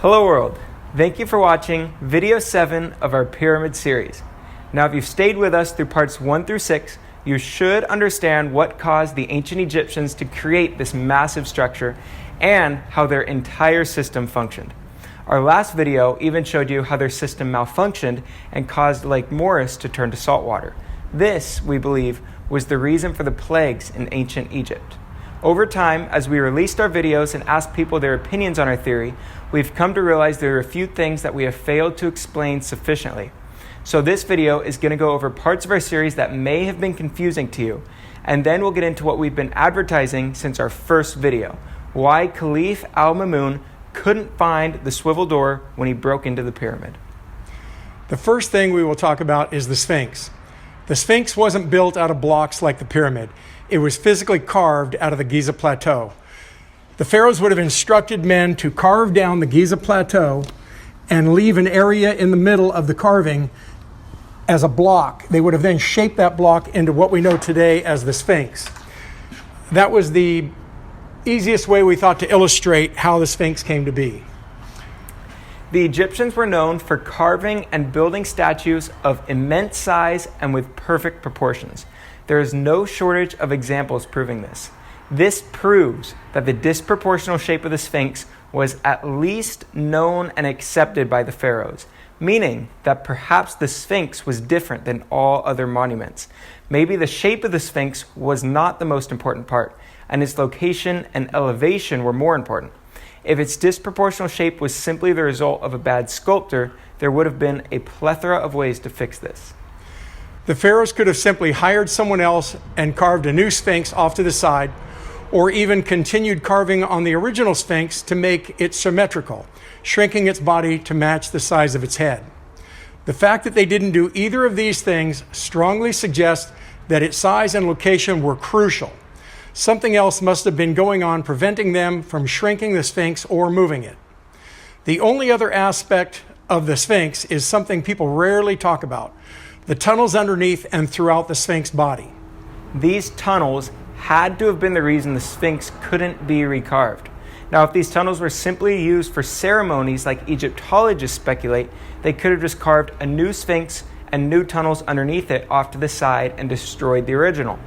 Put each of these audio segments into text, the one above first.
Hello world, thank you for watching video 7 of our pyramid series. Now if you've stayed with us through parts 1 through 6, you should understand what caused the ancient Egyptians to create this massive structure and how their entire system functioned. Our last video even showed you how their system malfunctioned and caused Lake Moeris to turn to salt water. This, we believe, was the reason for the plagues in ancient Egypt. Over time, as we released our videos and asked people their opinions on our theory, we've come to realize there are a few things that we have failed to explain sufficiently. So this video is going to go over parts of our series that may have been confusing to you, and then we'll get into what we've been advertising since our first video, why Chalif Al Ma'mun couldn't find the swivel door when he broke into the pyramid. The first thing we will talk about is the Sphinx. The Sphinx wasn't built out of blocks like the pyramid. It was physically carved out of the Giza Plateau. The pharaohs would have instructed men to carve down the Giza Plateau and leave an area in the middle of the carving as a block. They would have then shaped that block into what we know today as the Sphinx. That was the easiest way we thought to illustrate how the Sphinx came to be. The Egyptians were known for carving and building statues of immense size and with perfect proportions. There is no shortage of examples proving this. This proves that the disproportional shape of the Sphinx was at least known and accepted by the pharaohs, meaning that perhaps the Sphinx was different than all other monuments. Maybe the shape of the Sphinx was not the most important part, and its location and elevation were more important. If its disproportional shape was simply the result of a bad sculptor, there would have been a plethora of ways to fix this. The pharaohs could have simply hired someone else and carved a new Sphinx off to the side, or even continued carving on the original Sphinx to make it symmetrical, shrinking its body to match the size of its head. The fact that they didn't do either of these things strongly suggests that its size and location were crucial. Something else must have been going on preventing them from shrinking the Sphinx or moving it. The only other aspect of the Sphinx is something people rarely talk about: the tunnels underneath and throughout the Sphinx body. These tunnels had to have been the reason the Sphinx couldn't be recarved. Now, if these tunnels were simply used for ceremonies like Egyptologists speculate, they could have just carved a new Sphinx and new tunnels underneath it off to the side and destroyed the original.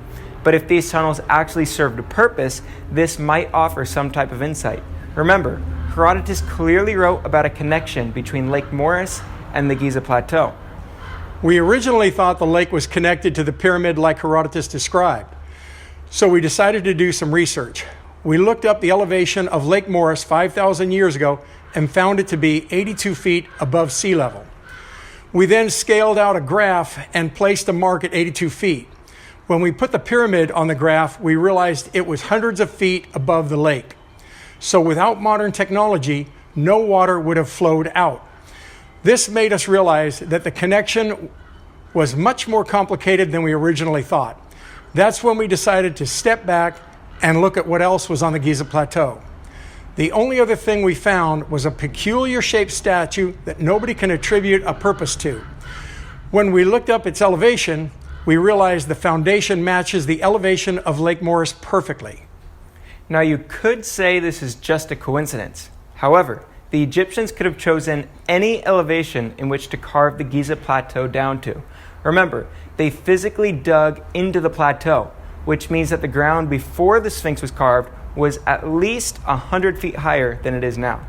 But if these tunnels actually served a purpose, this might offer some type of insight. Remember, Herodotus clearly wrote about a connection between Lake Moeris and the Giza Plateau. We originally thought the lake was connected to the pyramid like Herodotus described. So we decided to do some research. We looked up the elevation of Lake Moeris 5,000 years ago and found it to be 82 feet above sea level. We then scaled out a graph and placed a mark at 82 feet. When we put the pyramid on the graph, we realized it was hundreds of feet above the lake. So without modern technology, no water would have flowed out. This made us realize that the connection was much more complicated than we originally thought. That's when we decided to step back and look at what else was on the Giza Plateau. The only other thing we found was a peculiar shaped statue that nobody can attribute a purpose to. When we looked up its elevation, we realized the foundation matches the elevation of Lake Moeris perfectly. Now, you could say this is just a coincidence. However, the Egyptians could have chosen any elevation in which to carve the Giza Plateau down to. Remember, they physically dug into the plateau, which means that the ground before the Sphinx was carved was at least 100 feet higher than it is now.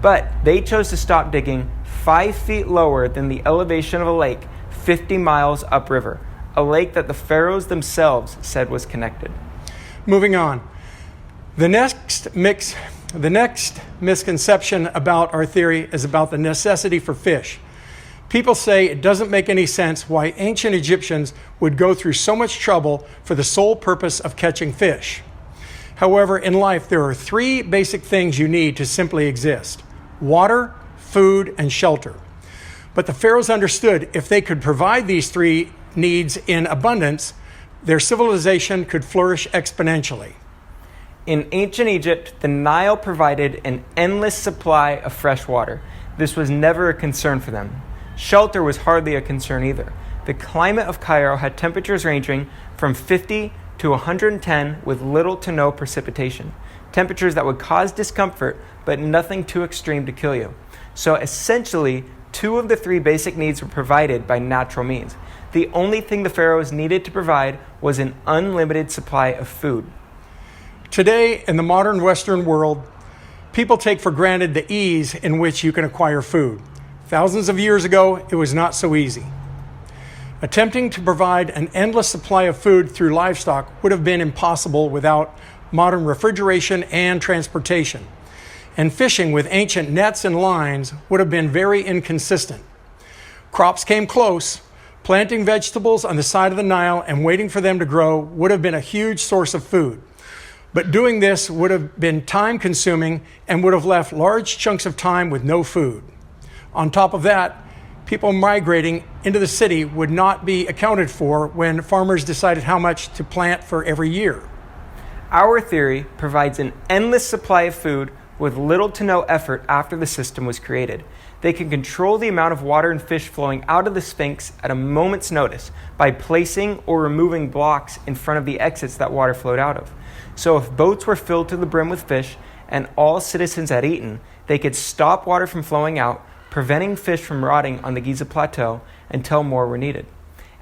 But they chose to stop digging 5 feet lower than the elevation of a lake 50 miles upriver, a lake that the pharaohs themselves said was connected. Moving on. The next misconception about our theory is about the necessity for fish. People say it doesn't make any sense why ancient Egyptians would go through so much trouble for the sole purpose of catching fish. However, in life, there are 3 basic things you need to simply exist: water, food, and shelter. But the pharaohs understood if they could provide these 3 needs in abundance, their civilization could flourish exponentially. In ancient Egypt, the Nile provided an endless supply of fresh water. This was never a concern for them. Shelter was hardly a concern either. The climate of Cairo had temperatures ranging from 50 to 110 with little to no precipitation. temperatures that would cause discomfort, but nothing too extreme to kill you. So essentially, 2 of the 3 basic needs were provided by natural means. The only thing the pharaohs needed to provide was an unlimited supply of food. Today, in the modern Western world, people take for granted the ease in which you can acquire food. Thousands of years ago, it was not so easy. Attempting to provide an endless supply of food through livestock would have been impossible without modern refrigeration and transportation. And fishing with ancient nets and lines would have been very inconsistent. Crops came close. Planting vegetables on the side of the Nile and waiting for them to grow would have been a huge source of food. But doing this would have been time-consuming and would have left large chunks of time with no food. On top of that, people migrating into the city would not be accounted for when farmers decided how much to plant for every year. Our theory provides an endless supply of food with little to no effort after the system was created. They can control the amount of water and fish flowing out of the Sphinx at a moment's notice by placing or removing blocks in front of the exits that water flowed out of. So if boats were filled to the brim with fish and all citizens had eaten, they could stop water from flowing out, preventing fish from rotting on the Giza Plateau until more were needed.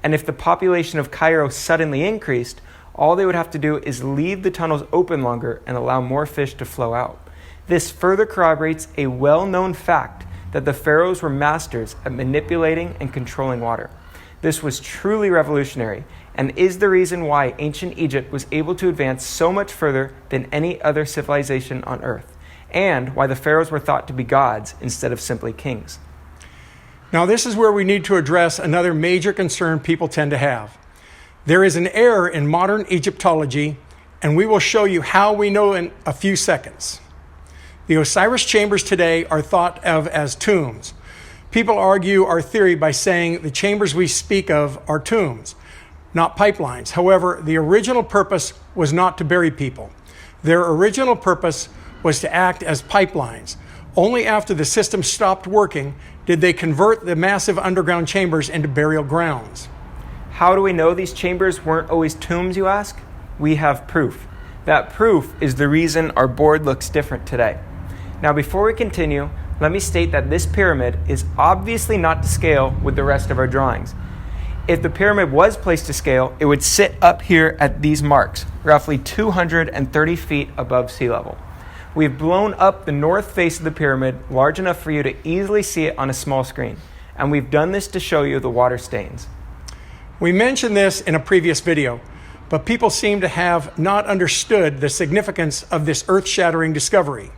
And if the population of Cairo suddenly increased, all they would have to do is leave the tunnels open longer and allow more fish to flow out. This further corroborates a well-known fact that the pharaohs were masters at manipulating and controlling water. This was truly revolutionary and is the reason why ancient Egypt was able to advance so much further than any other civilization on earth, and why the pharaohs were thought to be gods instead of simply kings. Now, this is where we need to address another major concern people tend to have. There is an error in modern Egyptology, and we will show you how we know in a few seconds. The Osiris chambers today are thought of as tombs. People argue our theory by saying the chambers we speak of are tombs, not pipelines. However, the original purpose was not to bury people. Their original purpose was to act as pipelines. Only after the system stopped working did they convert the massive underground chambers into burial grounds. How do we know these chambers weren't always tombs, you ask? We have proof. That proof is the reason our board looks different today. Now, before we continue, let me state that this pyramid is obviously not to scale with the rest of our drawings. If the pyramid was placed to scale, it would sit up here at these marks, roughly 230 feet above sea level. We've blown up the north face of the pyramid large enough for you to easily see it on a small screen, and we've done this to show you the water stains. We mentioned this in a previous video, but people seem to have not understood the significance of this earth-shattering discovery.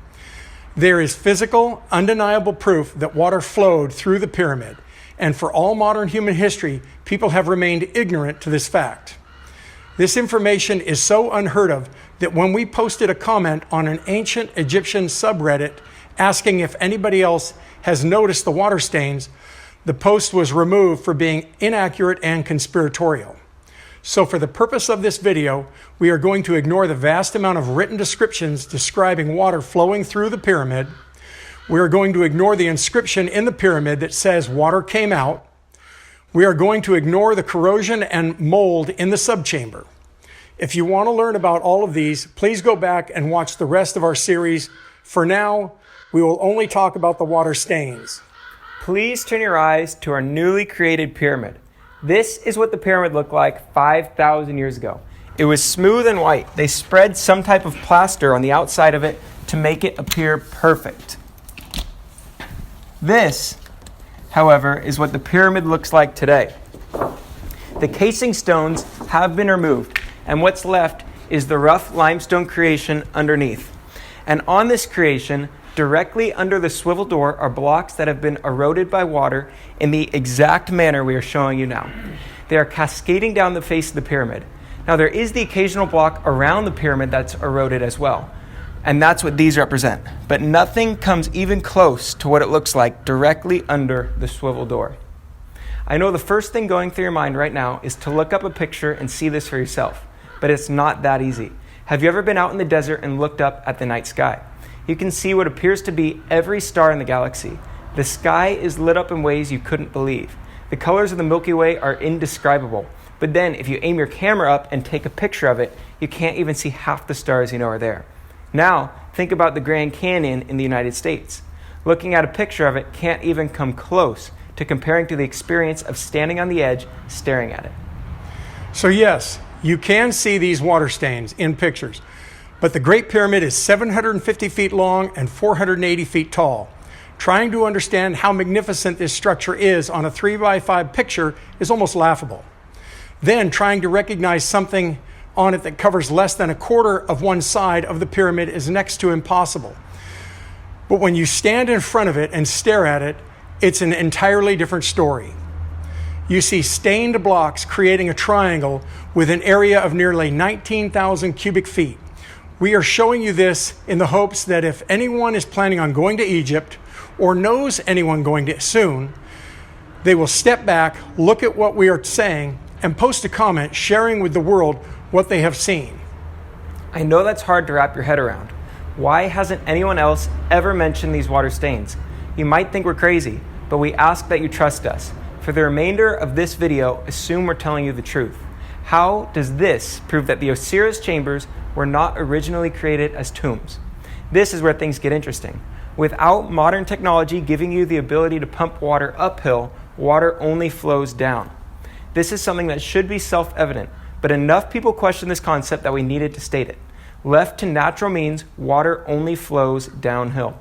There is physical, undeniable proof that water flowed through the pyramid, and for all modern human history, people have remained ignorant to this fact. This information is so unheard of that when we posted a comment on an ancient Egyptian subreddit asking if anybody else has noticed the water stains, the post was removed for being inaccurate and conspiratorial. So for the purpose of this video, we are going to ignore the vast amount of written descriptions describing water flowing through the pyramid. We are going to ignore the inscription in the pyramid that says water came out. We are going to ignore the corrosion and mold in the subchamber. If you want to learn about all of these, please go back and watch the rest of our series. For now, we will only talk about the water stains. Please turn your eyes to our newly created pyramid. This is what the pyramid looked like 5,000 years ago. It was smooth and white. They spread some type of plaster on the outside of it to make it appear perfect. This, however, is what the pyramid looks like today. The casing stones have been removed, and what's left is the rough limestone creation underneath. And on this creation, directly under the swivel door, are blocks that have been eroded by water in the exact manner we are showing you now. They are cascading down the face of the pyramid. Now, there is the occasional block around the pyramid that's eroded as well, and that's what these represent. But nothing comes even close to what it looks like directly under the swivel door. I know the first thing going through your mind right now is to look up a picture and see this for yourself, but it's not that easy. Have you ever been out in the desert and looked up at the night sky? You can see what appears to be every star in the galaxy. The sky is lit up in ways you couldn't believe. The colors of the Milky Way are indescribable. But then if you aim your camera up and take a picture of it, you can't even see half the stars you know are there. Now, think about the Grand Canyon in the United States. Looking at a picture of it can't even come close to comparing to the experience of standing on the edge, staring at it. So yes, you can see these water stains in pictures, but the Great Pyramid is 750 feet long and 480 feet tall. Trying to understand how magnificent this structure is on a 3x5 picture is almost laughable. Then trying to recognize something on it that covers less than a quarter of one side of the pyramid is next to impossible. But when you stand in front of it and stare at it, it's an entirely different story. You see stained blocks creating a triangle with an area of nearly 19,000 cubic feet. We are showing you this in the hopes that if anyone is planning on going to Egypt or knows anyone going to soon, they will step back, look at what we are saying, and post a comment sharing with the world what they have seen. I know that's hard to wrap your head around. Why hasn't anyone else ever mentioned these water stains? You might think we're crazy, but we ask that you trust us. For the remainder of this video, assume we're telling you the truth. How does this prove that the Osiris chambers were not originally created as tombs? This is where things get interesting. Without modern technology giving you the ability to pump water uphill, water only flows down. This is something that should be self-evident, but enough people question this concept that we needed to state it. Left to natural means, water only flows downhill.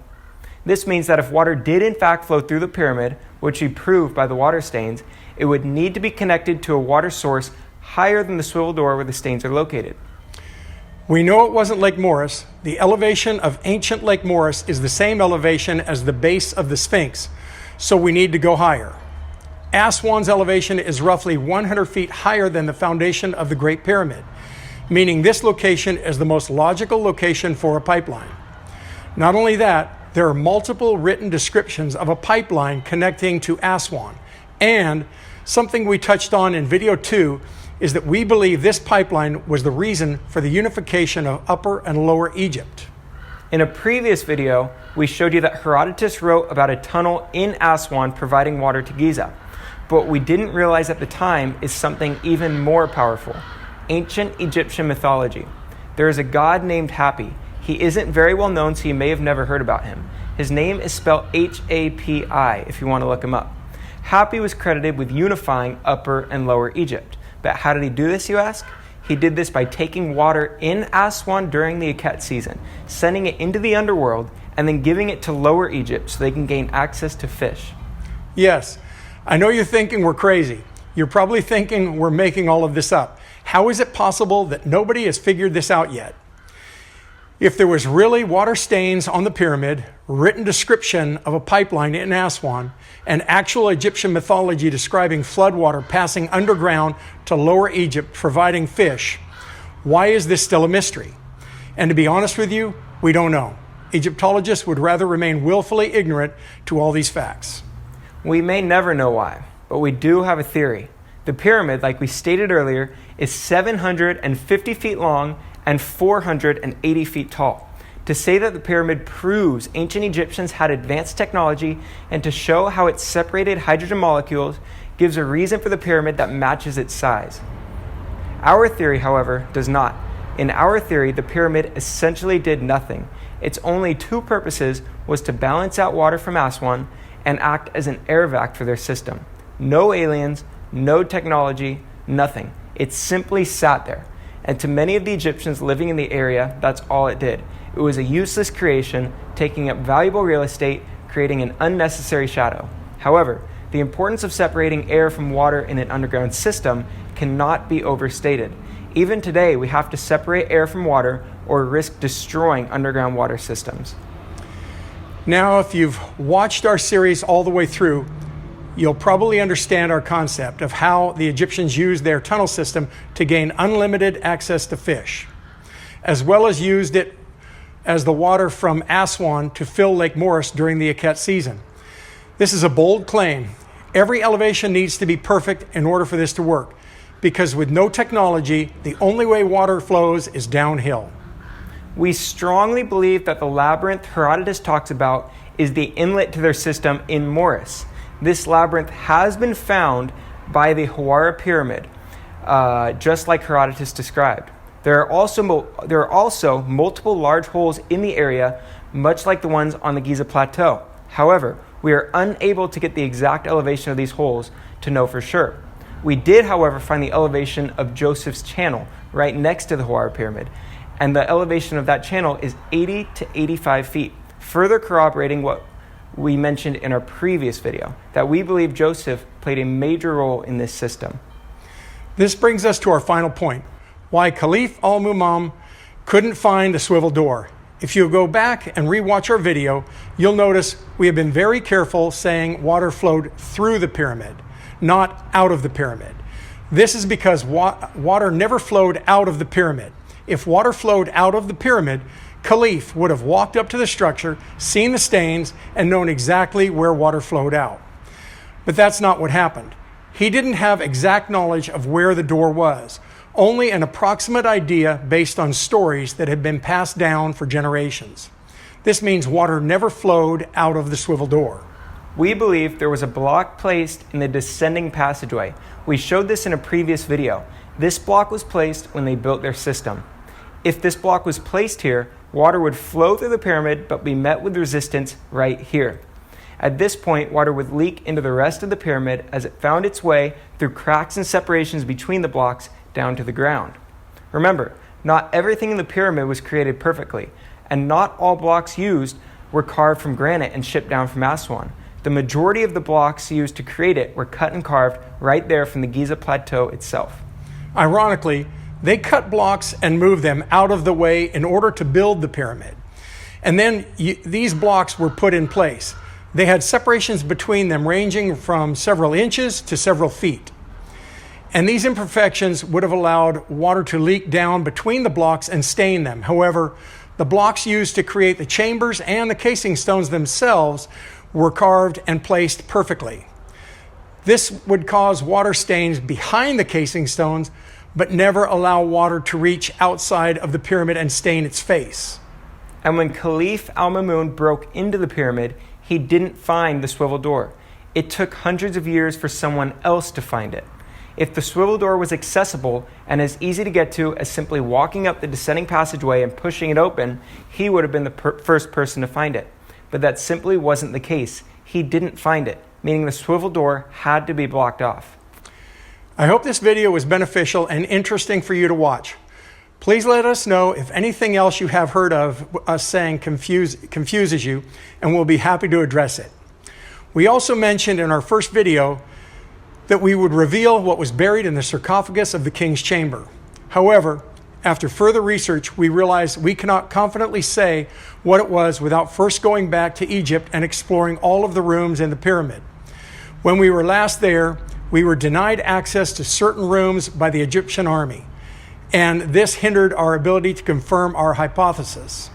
This means that if water did in fact flow through the pyramid, which we proved by the water stains, it would need to be connected to a water source higher than the swivel door where the stains are located. We know it wasn't Lake Moeris. The elevation of ancient Lake Moeris is the same elevation as the base of the Sphinx, so we need to go higher. Aswan's elevation is roughly 100 feet higher than the foundation of the Great Pyramid, meaning this location is the most logical location for a pipeline. Not only that, there are multiple written descriptions of a pipeline connecting to Aswan, and something we touched on in video 2 is that we believe this pipeline was the reason for the unification of Upper and Lower Egypt. In a previous video, we showed you that Herodotus wrote about a tunnel in Aswan providing water to Giza. But what we didn't realize at the time is something even more powerful: ancient Egyptian mythology. There is a god named Hapi. He isn't very well known, so you may have never heard about him. His name is spelled H-A-P-I if you want to look him up. Hapi was credited with unifying Upper and Lower Egypt. But how did he do this, you ask? He did this by taking water in Aswan during the Aket season, sending it into the underworld, and then giving it to Lower Egypt so they can gain access to fish. Yes, I know you're thinking we're crazy. You're probably thinking we're making all of this up. How is it possible that nobody has figured this out yet? If there was really water stains on the pyramid, written description of a pipeline in Aswan, and actual Egyptian mythology describing floodwater passing underground to Lower Egypt providing fish, why is this still a mystery? And to be honest with you, we don't know. Egyptologists would rather remain willfully ignorant to all these facts. We may never know why, but we do have a theory. The pyramid, like we stated earlier, is 750 feet long and 480 feet tall. To say that the pyramid proves ancient Egyptians had advanced technology and to show how it separated hydrogen molecules gives a reason for the pyramid that matches its size. Our theory, however, does not. In our theory, the pyramid essentially did nothing. Its only two purposes was to balance out water from Aswan and act as an air vac for their system. No aliens, no technology, nothing. It simply sat there. And to many of the Egyptians living in the area, that's all it did. It was a useless creation, taking up valuable real estate, creating an unnecessary shadow. However, the importance of separating air from water in an underground system cannot be overstated. Even today, we have to separate air from water or risk destroying underground water systems. Now, if you've watched our series all the way through, you'll probably understand our concept of how the Egyptians used their tunnel system to gain unlimited access to fish, as well as used it as the water from Aswan to fill Lake Moeris during the Aket season. This is a bold claim. Every elevation needs to be perfect in order for this to work, because with no technology, the only way water flows is downhill. We strongly believe that the labyrinth Herodotus talks about is the inlet to their system in Moeris. This labyrinth has been found by the Hawara pyramid, just like Herodotus described. There are also multiple large holes in the area, much like the ones on the Giza Plateau. However, we are unable to get the exact elevation of these holes to know for sure. We did, however, find the elevation of Joseph's channel right next to the Hawara Pyramid, and the elevation of that channel is 80 to 85 feet, further corroborating what we mentioned in our previous video, that we believe Joseph played a major role in this system. This brings us to our final point, why Chalif Al Ma'mun couldn't find the swivel door. If you go back and rewatch our video, you'll notice we have been very careful saying water flowed through the pyramid, not out of the pyramid. This is because water never flowed out of the pyramid. If water flowed out of the pyramid, Chalif would have walked up to the structure, seen the stains, and known exactly where water flowed out. But that's not what happened. He didn't have exact knowledge of where the door was, only an approximate idea based on stories that had been passed down for generations. This means water never flowed out of the swivel door. We believe there was a block placed in the descending passageway. We showed this in a previous video. This block was placed when they built their system. If this block was placed here, water would flow through the pyramid but be met with resistance right here. At this point, water would leak into the rest of the pyramid as it found its way through cracks and separations between the blocks down to the ground. Remember, not everything in the pyramid was created perfectly, and not all blocks used were carved from granite and shipped down from Aswan. The majority of the blocks used to create it were cut and carved right there from the Giza Plateau itself. Ironically, they cut blocks and moved them out of the way in order to build the pyramid. And then these blocks were put in place. They had separations between them ranging from several inches to several feet. And these imperfections would have allowed water to leak down between the blocks and stain them. However, the blocks used to create the chambers and the casing stones themselves were carved and placed perfectly. This would cause water stains behind the casing stones, but never allow water to reach outside of the pyramid and stain its face. And when Chalif Al Ma'mun broke into the pyramid, he didn't find the swivel door. It took hundreds of years for someone else to find it. If the swivel door was accessible and as easy to get to as simply walking up the descending passageway and pushing it open, he would have been the first person to find it. But that simply wasn't the case. He didn't find it, meaning the swivel door had to be blocked off. I hope this video was beneficial and interesting for you to watch. Please let us know if anything else you have heard of us saying confuses you, and we'll be happy to address it. We also mentioned in our first video that we would reveal what was buried in the sarcophagus of the king's chamber. However, after further research, we realized we cannot confidently say what it was without first going back to Egypt and exploring all of the rooms in the pyramid. When we were last there, we were denied access to certain rooms by the Egyptian army, and this hindered our ability to confirm our hypothesis.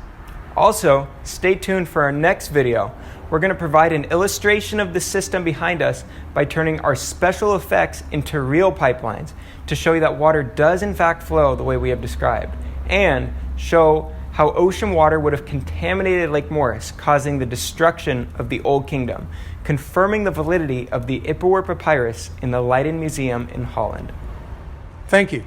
Also, stay tuned for our next video. We're going to provide an illustration of the system behind us by turning our special effects into real pipelines to show you that water does in fact flow the way we have described, and show how ocean water would have contaminated Lake Moeris, causing the destruction of the Old Kingdom, confirming the validity of the Ipuwer Papyrus in the Leiden Museum in Holland. Thank you.